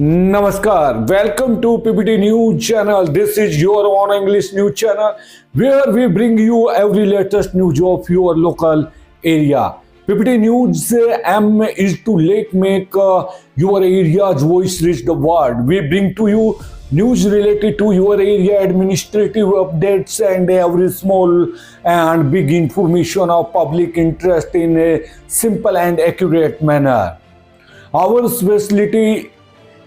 Namaskar. Welcome to PPT News Channel. This is your own English news channel where we bring you every latest news of your local area. PPT News aim is to make your area's voice reach the world. We bring to you news related to your area, administrative updates, and every small and big information of public interest in a simple and accurate manner. Our specialty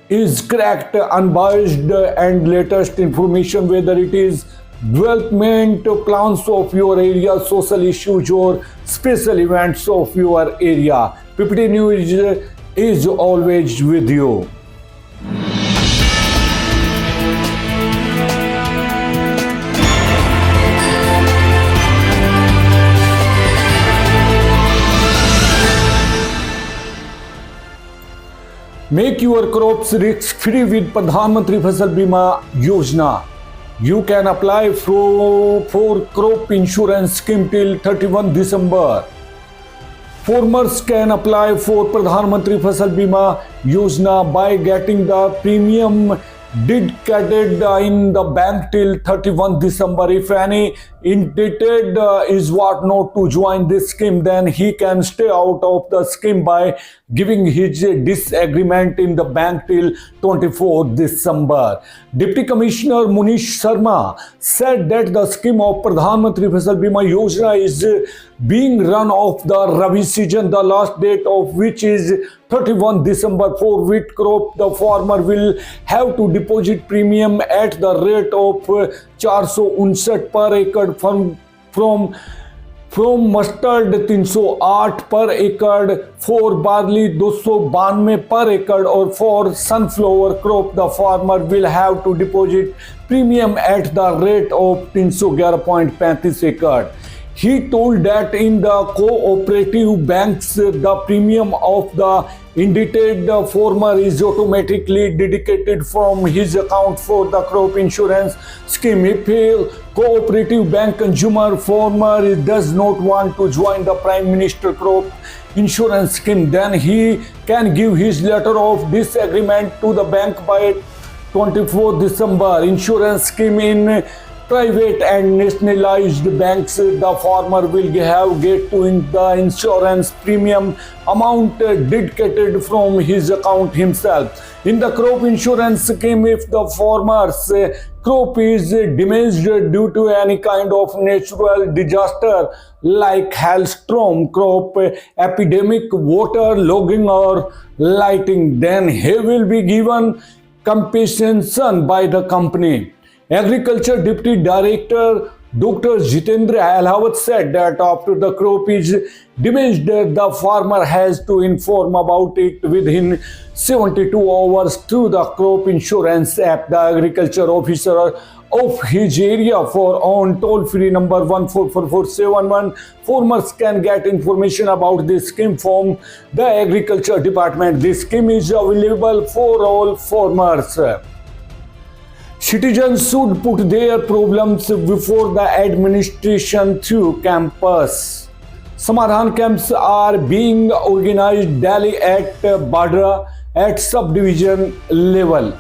is correct, unbiased, and latest information, whether it is development plans of your area, social issues, or special events of your area. PPT News is always with you. Make your crops risk-free with Pradhan Mantri Fasal Bima Yojana. You can apply for crop insurance scheme till 31 December. Farmers can apply for Pradhan Mantri Fasal Bima Yojana by getting the premium dedicated in the bank till 31 December. If any indebted is what not to join this scheme, then he can stay out of the scheme by giving his disagreement in the bank till 24 December. Deputy Commissioner Munish Sharma said that the scheme of Pradhan Mantri Fasal Bima Yojana is being run of the Rabi season, the last date of which is 31 December. For wheat crop, the farmer will have to deposit premium at the rate of 459 per acre from mustard 308 per acre, for barley 292 per acre, or for sunflower crop the farmer will have to deposit premium at the rate of 311.35 acre. He told that in the cooperative banks, the premium of the indebted farmer is automatically dedicated from his account for the crop insurance scheme. If a cooperative bank consumer farmer does not want to join the Prime Minister crop insurance scheme, then he can give his letter of disagreement to the bank by 24 December. Insurance scheme in private and nationalized banks, the farmer will get to the insurance premium amount dedicated from his account himself. In the crop insurance scheme, if the farmer's crop is damaged due to any kind of natural disaster like hailstorm, crop epidemic, water logging, or lighting, then he will be given compensation by the company. Agriculture Deputy Director Dr. Jitendra Ahlawat said that after the crop is damaged, the farmer has to inform about it within 72 hours through the crop insurance app. The agriculture officer of his area for on toll-free number 144471, farmers can get information about this scheme from the Agriculture Department. This scheme is available for all farmers. Citizens should put their problems before the administration through campus. Samadhan camps are being organized daily at Badra at subdivision level.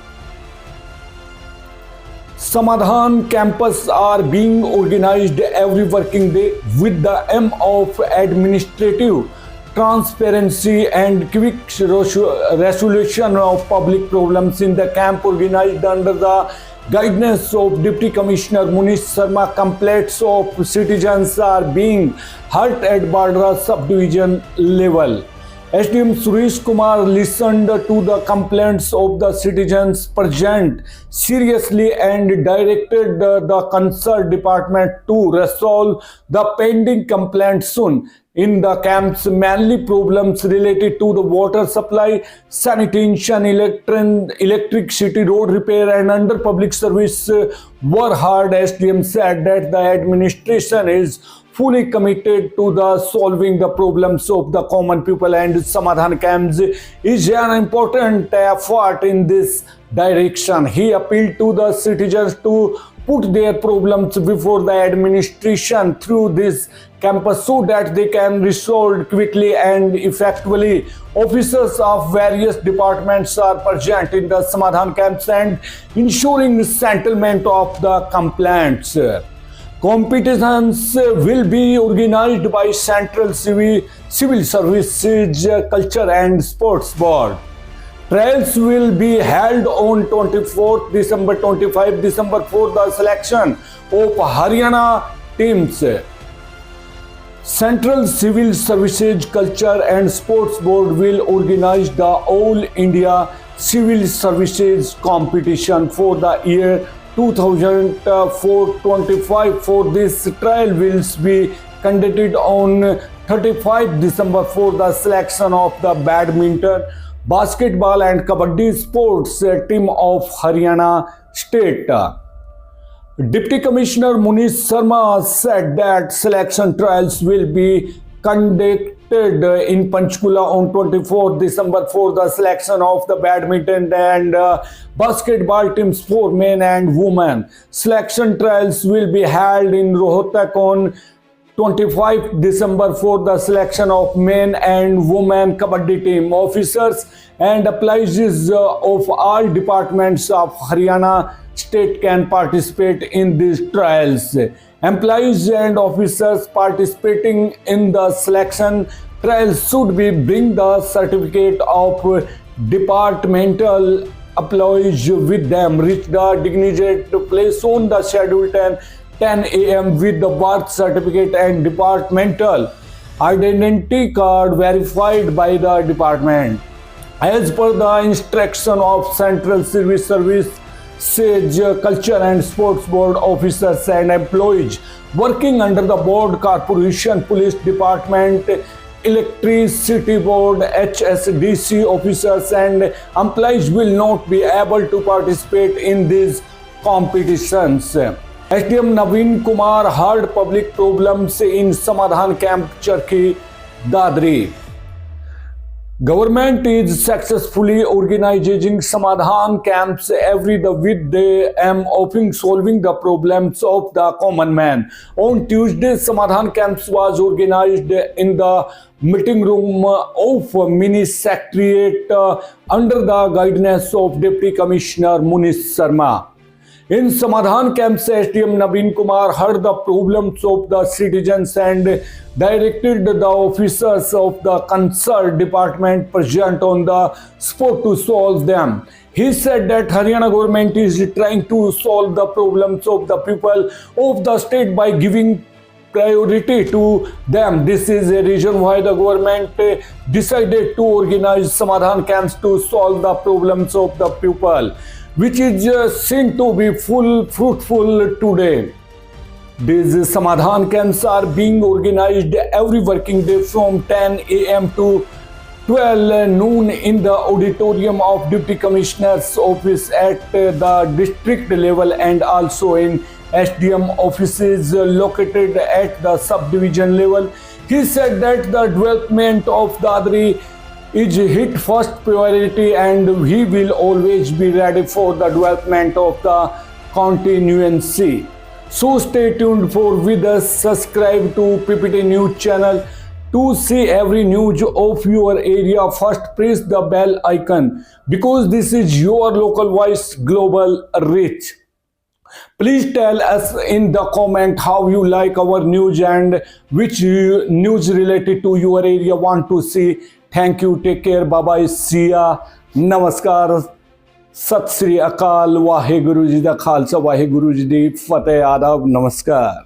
Samadhan campus are being organized every working day with the aim of administrative transparency and quick resolution of public problems. In the camp organized under the guidance of Deputy Commissioner Munish Sharma, complaints of citizens are being heard at Badra subdivision level. SDM Suresh Kumar listened to the complaints of the citizens present seriously and directed the concerned department to resolve the pending complaints soon. In the camps, mainly problems related to the water supply, sanitation, electricity, road repair, and under public service were heard. SDM said that the administration is fully committed to the solving the problems of the common people, and Samadhan camps is an important effort in this direction. He appealed to the citizens to put their problems before the administration through this campus so that they can resolve quickly and effectively. Officers of various departments are present in the Samadhan camps and ensuring settlement of the complaints. Competitions will be organized by Central Civil Services Culture and Sports Board. Trials will be held on 24th December, 25 December for the selection of Haryana teams. Central Civil Services Culture and Sports Board will organize the All India Civil Services competition for the year 2024-25. For this trial will be conducted on 35 December for the selection of the badminton, basketball and kabaddi sports team of Haryana state. Deputy Commissioner Munish Sharma said that selection trials will be conducted in Panchkula on 24 December for the selection of the badminton and basketball teams for men and women. Selection trials will be held in Rohtak on 25 December for the selection of men and women kabaddi team. Officers and employees of all departments of Haryana state can participate in these trials. Employees and officers participating in the selection trials should be bring the certificate of departmental employees with them. Reach the designated place on the schedule 10 a.m. with the birth certificate and departmental identity card verified by the department. As per the instruction of Central Civil Services Culture and Sports Board, officers and employees working under the board, corporation, police department, electricity board, HSDC officers and employees will not be able to participate in these competitions. SDM Naveen Kumar heard public problems in Samadhan camp, Charkhi, Dadri. Government is successfully organizing Samadhan camps every day with the aim of solving the problems of the common man. On Tuesday, Samadhan camps was organized in the meeting room of Mini Secretariat under the guidance of Deputy Commissioner Munish Sharma. In Samadhan camps, SDM Naveen Kumar heard the problems of the citizens and directed the officers of the concerned department present on the spot to solve them. He said that Haryana government is trying to solve the problems of the people of the state by giving priority to them. This is a reason why the government decided to organize Samadhan camps to solve the problems of the people, which is seen to be fruitful today. These Samadhan camps are being organized every working day from 10 a.m. to 12 noon in the auditorium of Deputy Commissioner's office at the district level and also in SDM offices located at the subdivision level. He said that the development of Dadri is his first priority and he will always be ready for the development of the continuancy. So stay tuned for with us. Subscribe to PPT News channel to see every news of your area. First press the bell icon because this is your local voice global reach. Please tell us in the comment how you like our news and which news related to your area want to see. Thank you. Take care. Bye bye. See ya. Namaskar. Sat Sri Akal. Waheguru Ji da Khalsa. Waheguru Ji di Fateh. Adab. Namaskar.